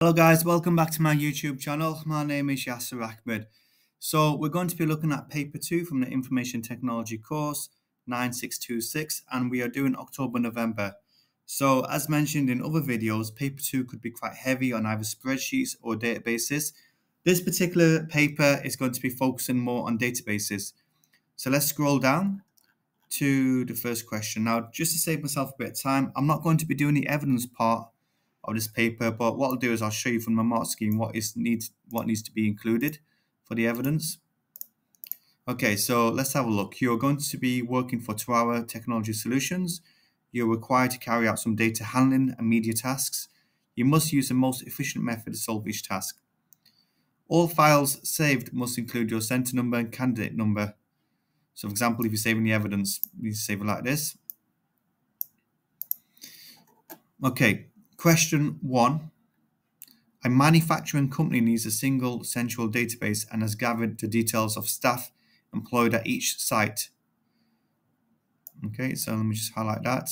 Hello guys, welcome back to my YouTube channel. My name is YAHMAD. So we're going to be looking at paper 2 from the Information Technology course 9626, and we are doing October-November. So as mentioned in other videos, paper 2 could be quite heavy on either spreadsheets or databases. This particular paper is going to be focusing more on databases. So let's scroll down to the first question. Now, just to save myself a bit of time, I'm not going to be doing the evidence part of this paper, but what I'll do is I'll show you from my mark scheme what needs to be included for the evidence. Okay, so let's have a look. You're going to be working for 2-Hour Technology Solutions. You're required to carry out some data handling and media tasks. You must use the most efficient method to solve each task. All files saved must include your center number and candidate number. So for example, if you're saving the evidence, you save it like this. Okay, question 1. A manufacturing company needs a single central database and has gathered the details of staff employed at each site. Okay, so let me just highlight that.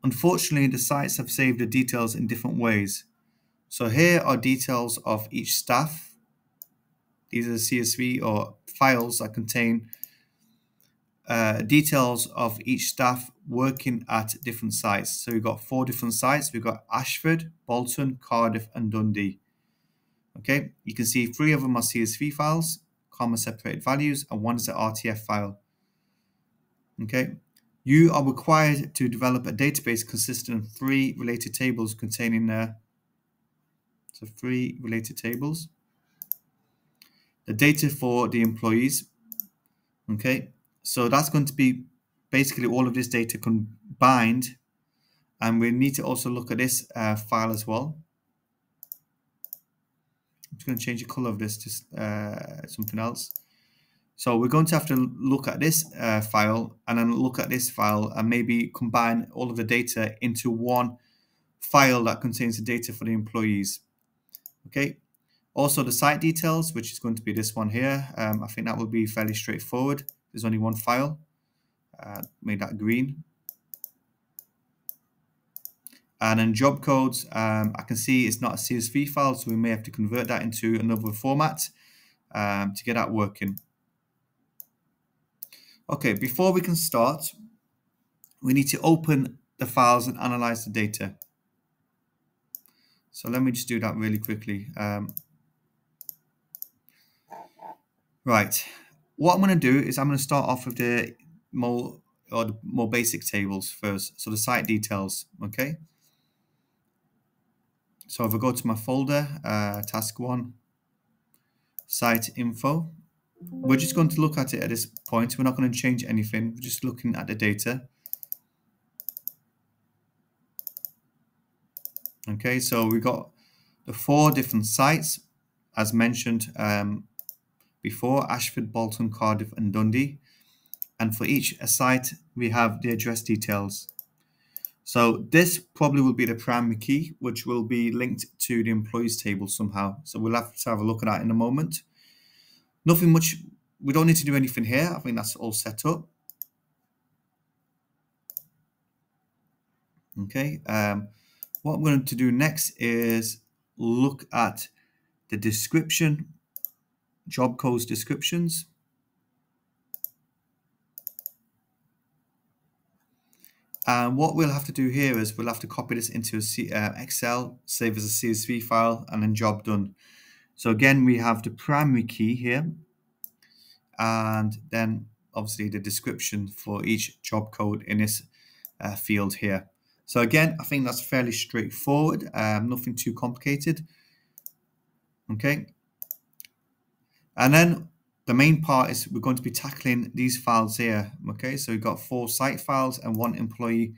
Unfortunately, the sites have saved the details in different ways. So here are details of each staff. These are CSV or files that contain details of each staff working at different sites. So we've got 4 different sites. We've got Ashford, Bolton, Cardiff, and Dundee. Okay, you can see 3 of them are CSV files, comma separated values, and 1 is an RTF file. Okay, you are required to develop a database consisting of 3 related tables containing 3 related tables. The data for the employees. Okay, so that's going to be basically all of this data combined, and we need to also look at this file as well. I'm just going to change the color of this to something else. So we're going to have to look at this file and then look at this file and maybe combine all of the data into one file that contains the data for the employees. Okay. Also the site details, which is going to be this one here. I think that will be fairly straightforward. There's only one file. Made that green. And then job codes, I can see it's not a CSV file, so we may have to convert that into another format to get that working. Okay, before we can start, we need to open the files and analyze the data. So let me just do that really quickly. Right, what I'm going to do is I'm going to start off with the more basic tables first. So the site details, okay? So if I go to my folder, task 1, site info, we're just going to look at it at this point. We're not going to change anything. We're just looking at the data. Okay, so we got the 4 different sites, as mentioned before: Ashford, Bolton, Cardiff, and Dundee. And for each site, we have the address details. So this probably will be the primary key, which will be linked to the employees table somehow. So we'll have to have a look at that in a moment. Nothing much. We don't need to do anything here. I think that's all set up. Okay. What I'm going to do next is look at the description, job codes descriptions. And what we'll have to do here is we'll have to copy this into Excel, save as a CSV file, and then job done. So again, we have the primary key here, and then obviously the description for each job code in this field here. So again, I think that's fairly straightforward, nothing too complicated. Okay. And then the main part is we're going to be tackling these files here. Okay, so we've got 4 site files and 1 employee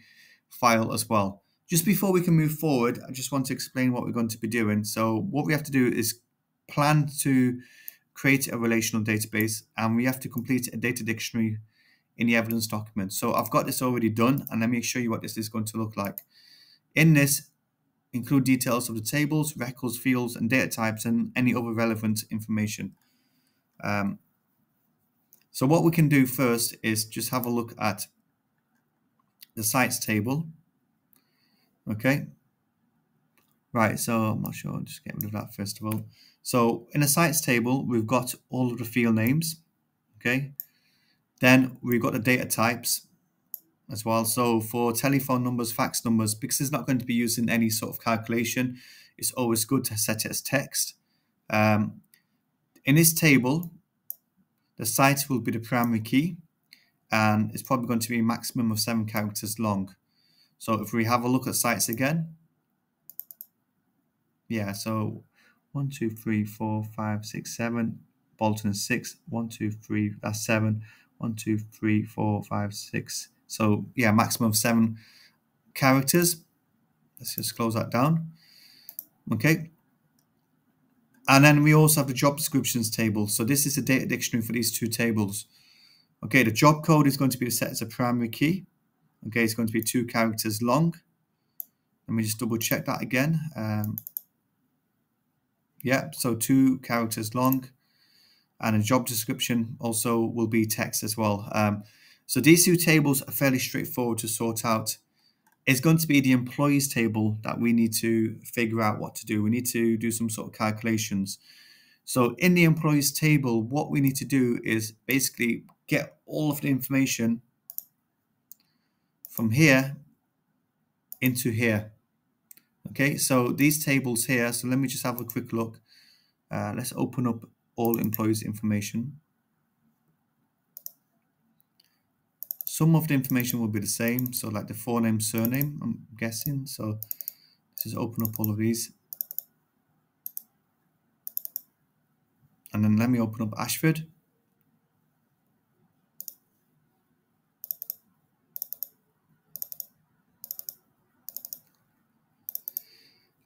file as well. Just before we can move forward, I just want to explain what we're going to be doing. So what we have to do is plan to create a relational database, and we have to complete a data dictionary in the evidence document. So I've got this already done, and let me show you what this is going to look like. In this, include details of the tables, records, fields, and data types, and any other relevant information. So what we can do first is just have a look at the sites table. Okay. Right, so I'm not sure. Just get rid of that first of all. So in the sites table, we've got all of the field names. Okay. Then we've got the data types as well. So for telephone numbers, fax numbers, because it's not going to be used in any sort of calculation, it's always good to set it as text. In this table, the site will be the primary key, and it's probably going to be a maximum of 7 characters long. So if we have a look at sites again, yeah, so 1, 2, 3, 4, 5, 6, 7. Bolton is 6. 1, 2, 3. That's 7. 1, 2, 3, 4, 5, 6. So yeah, maximum of 7 characters. Let's just close that down. Okay. And then we also have the job descriptions table. So this is a data dictionary for these two tables. Okay, the job code is going to be set as a primary key. Okay, it's going to be 2 characters long. Let me just double check that again. Yeah, so 2 characters long. And a job description also will be text as well. So these two tables are fairly straightforward to sort out. It's going to be the employees table that we need to figure out what to do. We need to do some sort of calculations. So in the employees table, what we need to do is basically get all of the information from here into here. Okay, so these tables here, so let me just have a quick look. Let's open up all employees information. Some of the information will be the same, so like the forename, surname, I'm guessing. So let's just open up all of these. And then let me open up Ashford.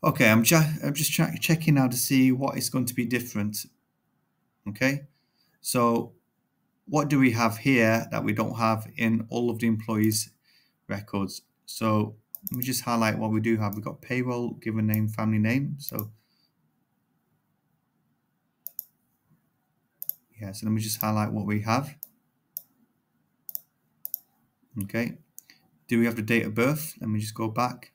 Okay, I'm just checking now to see what is going to be different. Okay, so what do we have here that we don't have in all of the employees' records? So let me just highlight what we do have. We've got payroll, given name, family name. So yeah, so let me just highlight what we have. Okay, do we have the date of birth? Let me just go back.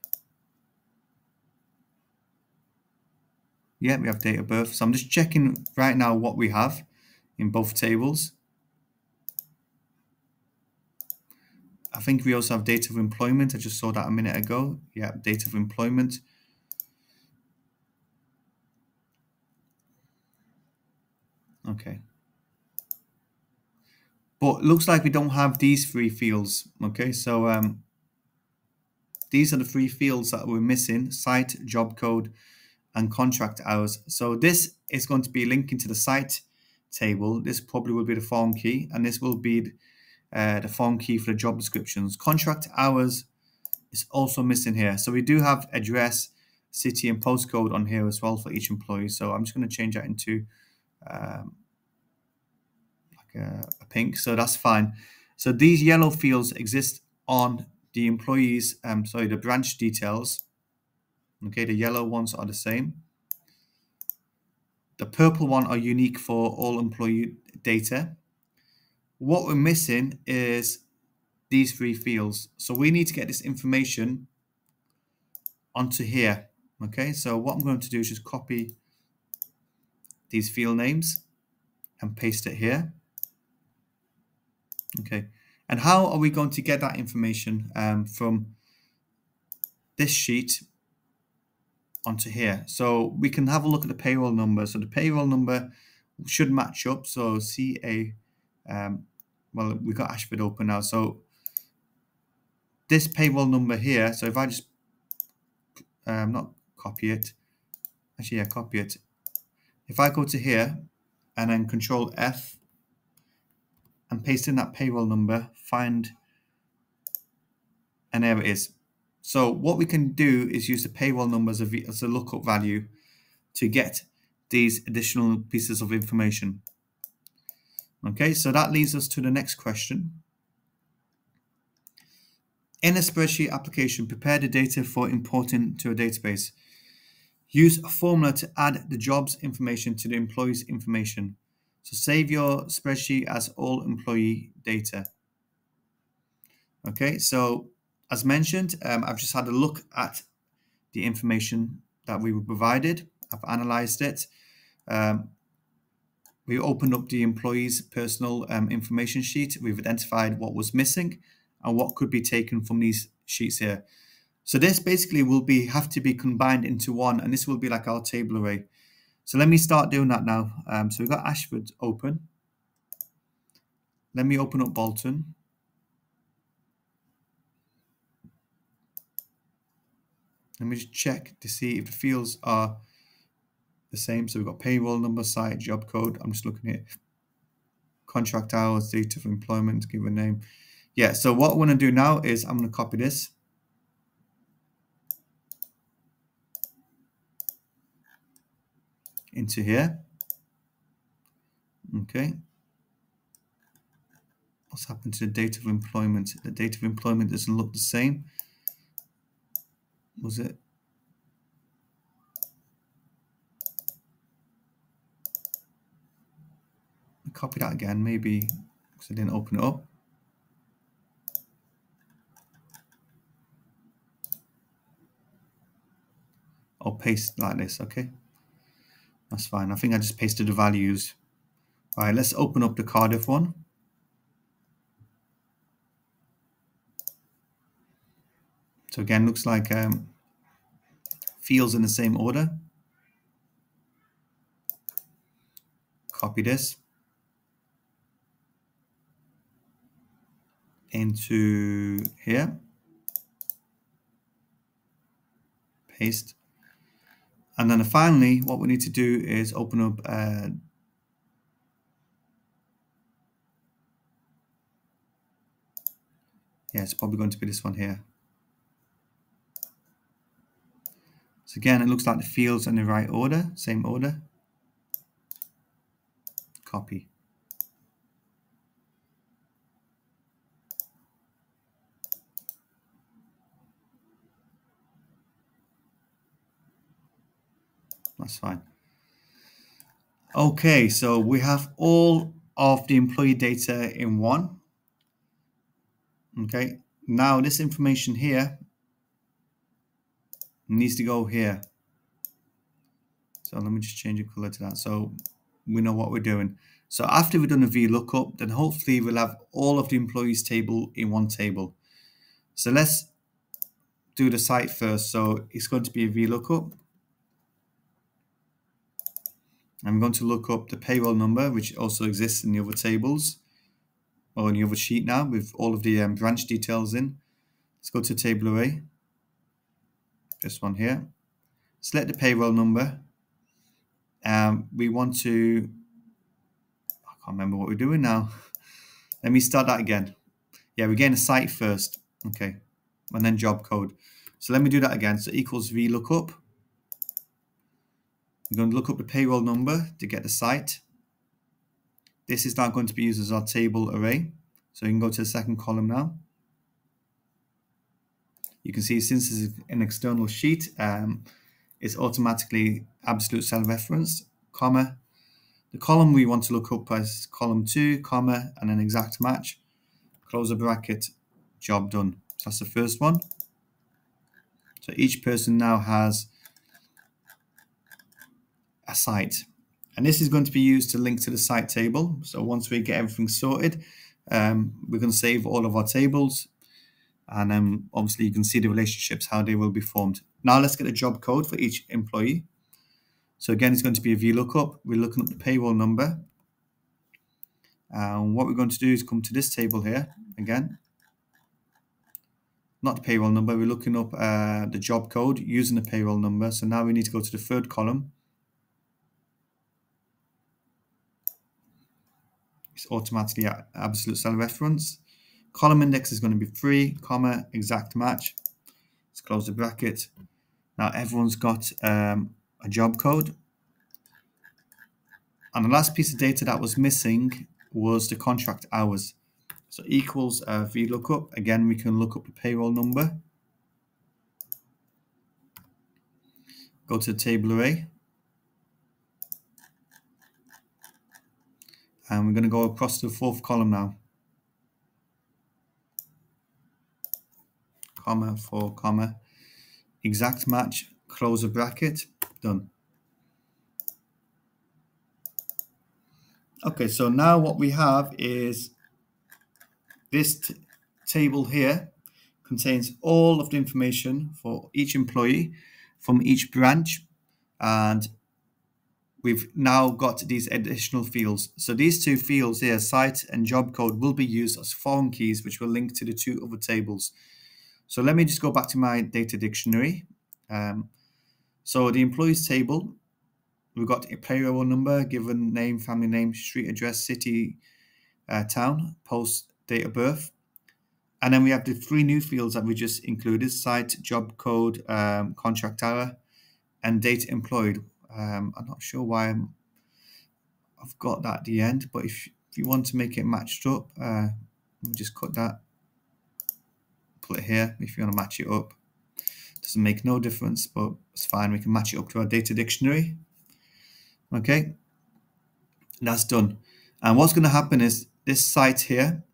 Yeah, we have date of birth. So I'm just checking right now what we have in both tables. I think we also have date of employment. I just saw that a minute ago. Yeah, date of employment. Okay. But it looks like we don't have these 3 fields. Okay, so these are the 3 fields that we're missing: site, job code, and contract hours. So this is going to be linking to the site table. This probably will be the form key, and this will be the form key for the job descriptions. Contract hours is also missing here. So we do have address, city, and postcode on here as well for each employee. So I'm just going to change that into like a pink. So that's fine. So these yellow fields exist on the employees, the branch details. Okay, the yellow ones are the same. The purple one are unique for all employee data. What we're missing is these 3 fields. So we need to get this information onto here. Okay, so what I'm going to do is just copy these field names and paste it here. Okay, and how are we going to get that information from this sheet onto here? So we can have a look at the payroll number. So the payroll number should match up. So CA, well, we've got Ashford open now. So this payroll number here, so if I just not copy it, actually, yeah, copy it. If I go to here and then Control F and paste in that payroll number, find, and there it is. So what we can do is use the payroll number as a lookup value to get these additional pieces of information. Okay, so that leads us to the next question. In a spreadsheet application, prepare the data for importing to a database. Use a formula to add the jobs information to the employee's information. So save your spreadsheet as all employee data. Okay, so as mentioned, I've just had a look at the information that we were provided. I've analyzed it. We opened up the employee's personal information sheet. We've identified what was missing and what could be taken from these sheets here. So this basically will have to be combined into one, and this will be like our table array. So let me start doing that now. So we've got Ashford open. Let me open up Bolton. Let me just check to see if the fields are the same. So we've got payroll number, site, job code. I'm just looking at contract hours, date of employment, give a name. Yeah, so what I'm going to do now is I'm going to copy this. Into here. Okay. What's happened to the date of employment? The date of employment doesn't look the same. Was it? Copy that again, maybe because I didn't open it up. I'll paste like this, okay? That's fine. I think I just pasted the values. All right, let's open up the Cardiff one. So again, looks like fields in the same order. Copy this into here. Paste. And then finally, what we need to do is open up yeah, it's probably going to be this one here. So again, it looks like the fields are in the right order, same order. Copy. That's fine. Okay, so we have all of the employee data in one. Okay, now this information here needs to go here. So let me just change the color to that so we know what we're doing. So after we've done a VLOOKUP, then hopefully we'll have all of the employees table in one table. So let's do the site first. So it's going to be a VLOOKUP. I'm going to look up the payroll number, which also exists in the other tables or in the other sheet now with all of the branch details in. Let's go to table array. This one here. Select the payroll number. We want to, I can't remember what we're doing now. Let me start that again. Yeah, we're getting a site first. Okay. And then job code. So let me do that again. So equals VLOOKUP. We're going to look up the payroll number to get the site. This is now going to be used as our table array. So you can go to the second column now. You can see since this is an external sheet, it's automatically absolute cell referenced, comma. The column we want to look up is column 2, comma, and an exact match. Close the bracket, job done. So that's the first one. So each person now has a site. And this is going to be used to link to the site table. So once we get everything sorted, we're going to save all of our tables. And obviously you can see the relationships, how they will be formed. Now let's get a job code for each employee. So again, it's going to be a VLOOKUP. We're looking up the payroll number. And what we're going to do is come to this table here again. Not the payroll number, we're looking up the job code using the payroll number. So now we need to go to the third column. It's automatically absolute cell reference. Column index is going to be 3, comma, exact match. Let's close the bracket. Now everyone's got a job code. And the last piece of data that was missing was the contract hours. So equals VLOOKUP. Again, we can look up the payroll number. Go to the table array. And we're going to go across to the fourth column now. Comma, 4, comma, exact match, close a bracket, done. Okay, so now what we have is this table here contains all of the information for each employee from each branch, and we've now got these additional fields. So these two fields here, site and job code, will be used as foreign keys, which will link to the two other tables. So let me just go back to my data dictionary. So the employees table, we've got a payroll number, given name, family name, street address, city, town, post, date of birth. And then we have the three new fields that we just included: site, job code, contract hour, and date employed. I'm not sure why I've got that at the end, but if you want to make it matched up, just cut that, put it here if you want to match it up. Doesn't make no difference, but it's fine. We can match it up to our data dictionary. Okay, that's done. And what's going to happen is this site here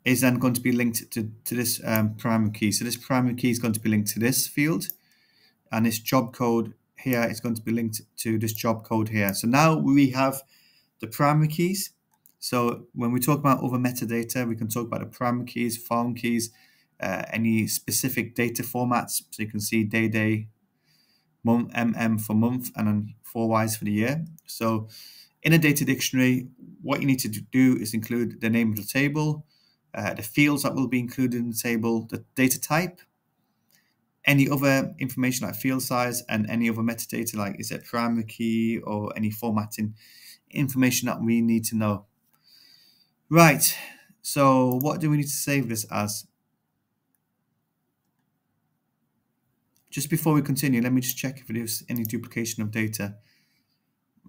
is then going to be linked to this primary key. So this primary key is going to be linked to this field, and this job code here is going to be linked to this job code here. So now we have the primary keys. So when we talk about other metadata, we can talk about the primary keys, foreign keys, any specific data formats. So you can see day, month, for month, and then 4Ys for the year. So in a data dictionary, what you need to do is include the name of the table, the fields that will be included in the table, the data type, any other information like field size, and any other metadata like is it primary key or any formatting information that we need to know. Right, so what do we need to save this as? Just before we continue, let me just check if there's any duplication of data.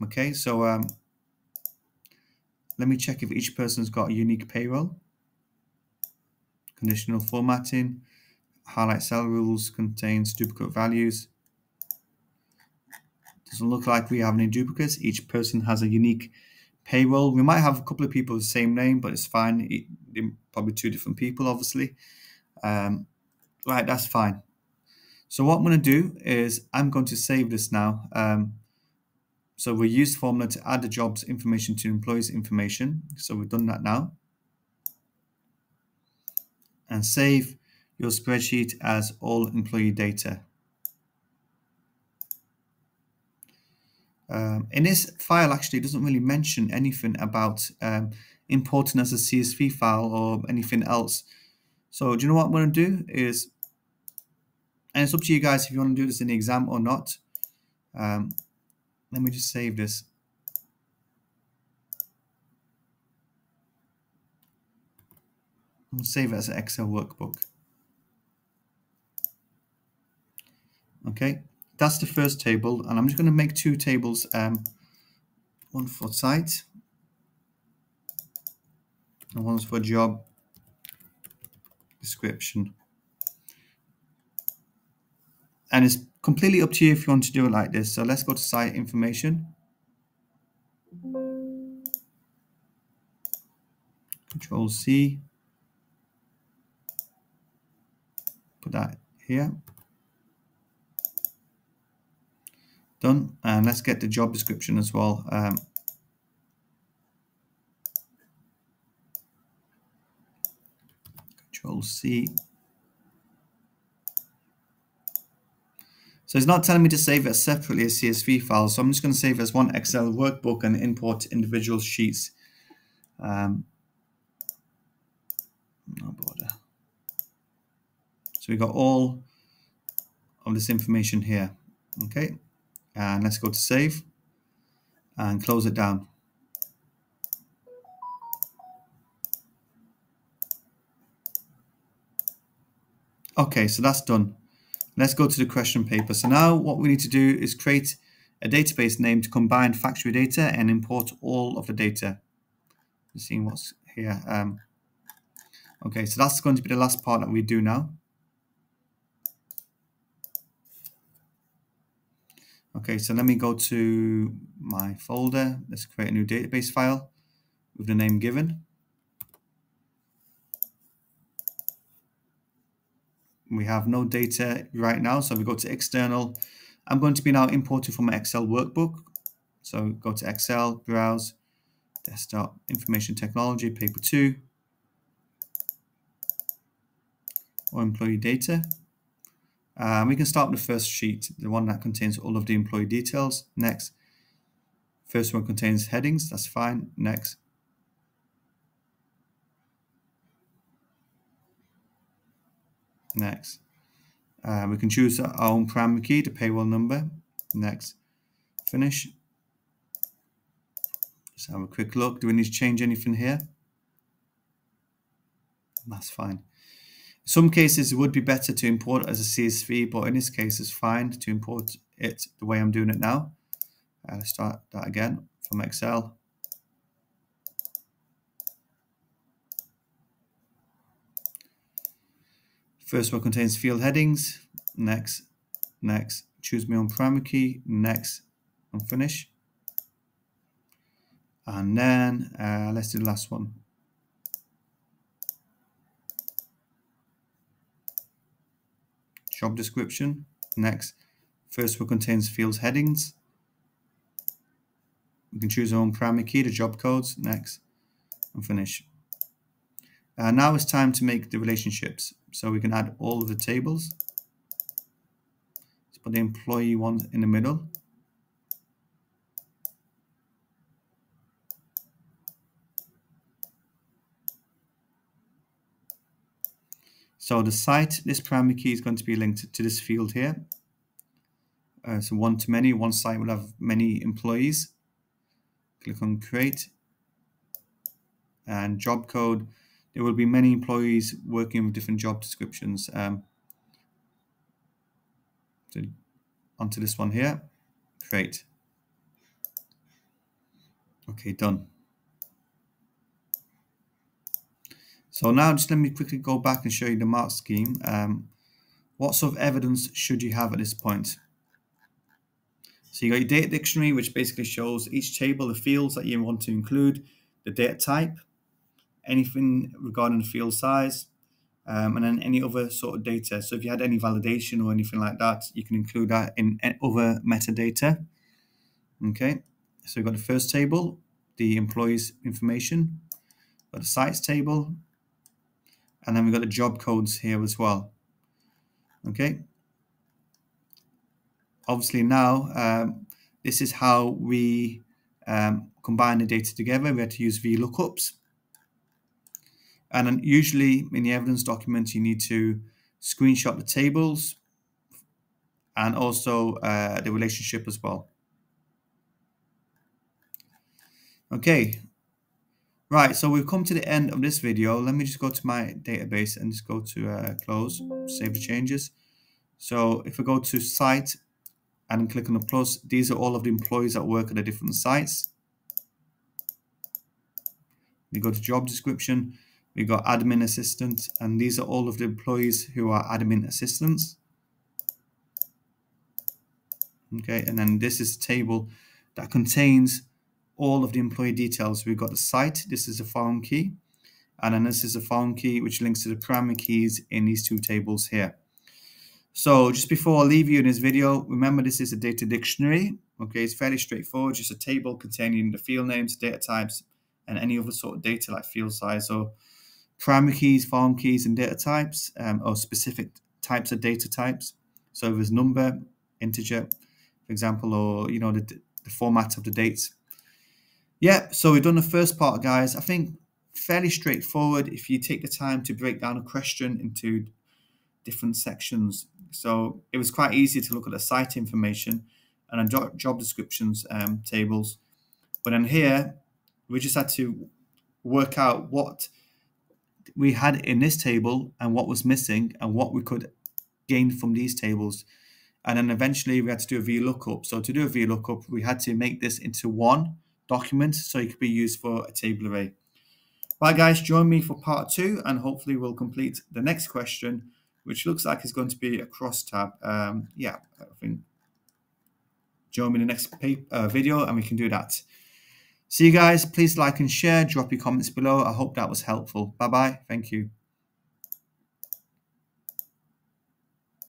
Okay, so let me check if each person's got a unique payroll. Conditional formatting, highlight cell rules, contains duplicate values. Doesn't look like we have any duplicates. Each person has a unique payroll. We might have a couple of people with the same name, but it's fine. Probably two different people, obviously. Right, that's fine. So what I'm going to do is I'm going to save this now. So we use the formula to add the jobs information to employees information. So we've done that now. And save your spreadsheet as all employee data. In this file, actually, it doesn't really mention anything about importing as a CSV file or anything else. So do you know what I'm going to do is, and it's up to you guys if you want to do this in the exam or not. Let me just save this. I'll save it as an Excel workbook. Okay, that's the first table, and I'm just going to make two tables, one for site and one's for job description. And it's completely up to you if you want to do it like this. So let's go to site information. Control C. Put that here. Done. And let's get the job description as well. Control C. So it's not telling me to save it separately as CSV files. So I'm just going to save it as one Excel workbook and import individual sheets. No bother. So we got all of this information here. Okay. And let's go to save and close it down. Okay, so that's done. Let's go to the question paper. So now what we need to do is create a database name to combine factory data and import all of the data. You're seeing what's here. Okay, so that's going to be the last part that we do now. Okay, so let me go to my folder. Let's create a new database file with the name given. We have no data right now, so we go to external. I'm going to be now importing from my Excel workbook. So go to Excel, browse, desktop, information technology, paper 2, or employee data. We can start with the first sheet, the one that contains all of the employee details. Next. First one contains headings, that's fine. Next. Next. We can choose our own primary key, the payroll number. Next. Finish. Just have a quick look. Do we need to change anything here? That's fine. In some cases, it would be better to import it as a CSV, but in this case, it's fine to import it the way I'm doing it now. Let's start that again from Excel. First one contains field headings. Next. Next. Choose my own primary key. Next. And finish. And then let's do the last one. Job description. Next. First one contains fields headings. We can choose our own primary key, the job codes. Next. And finish. Now it's time to make the relationships. So we can add all of the tables. Let's put the employee one in the middle. So the site, this primary key is going to be linked to this field here. So one-to-many, one site will have many employees. Click on create. And job code, there will be many employees working with different job descriptions. So onto this one here, create. Okay, done. So now just let me quickly go back and show you the mark scheme. What sort of evidence should you have at this point? So you got your data dictionary, which basically shows each table, the fields that you want to include, the data type, anything regarding the field size, and then any other sort of data. So if you had any validation or anything like that, you can include that in other metadata. Okay, so we've got the first table, the employees information, got the sites table, and then we've got the job codes here as well. Okay. Obviously now, this is how we combine the data together. We had to use VLOOKUPs. And then usually in the evidence document, you need to screenshot the tables and also the relationship as well. Okay. Right, so we've come to the end of this video. Let me just go to my database and just go to close, save the changes. So if I go to site and click on the plus, these are all of the employees that work at the different sites. We go to job description, we got admin assistant, and these are all of the employees who are admin assistants. Okay, and then this is a table that contains all of the employee details. We've got the site, this is a foreign key, and then this is a foreign key which links to the primary keys in these two tables here. So just before I leave you in this video, remember this is a data dictionary. Okay, it's fairly straightforward, just a table containing the field names, data types, and any other sort of data like field size. So primary keys, foreign keys, and data types, or specific types of data types. So if there's number, integer, for example, or you know the format of the dates. Yeah, so we've done the first part, guys. I think fairly straightforward if you take the time to break down a question into different sections. So it was quite easy to look at the site information and the job descriptions tables. But then here, we just had to work out what we had in this table and what was missing and what we could gain from these tables. And then eventually we had to do a VLOOKUP. So to do a VLOOKUP, we had to make this into one document so it could be used for a table array. Right, guys, join me for part 2 and hopefully we'll complete the next question, which looks like it's going to be a crosstab. Yeah, I think join me in the next video and we can do that. See you guys. Please like and share. Drop your comments below. I hope that was helpful. Bye-bye. Thank you.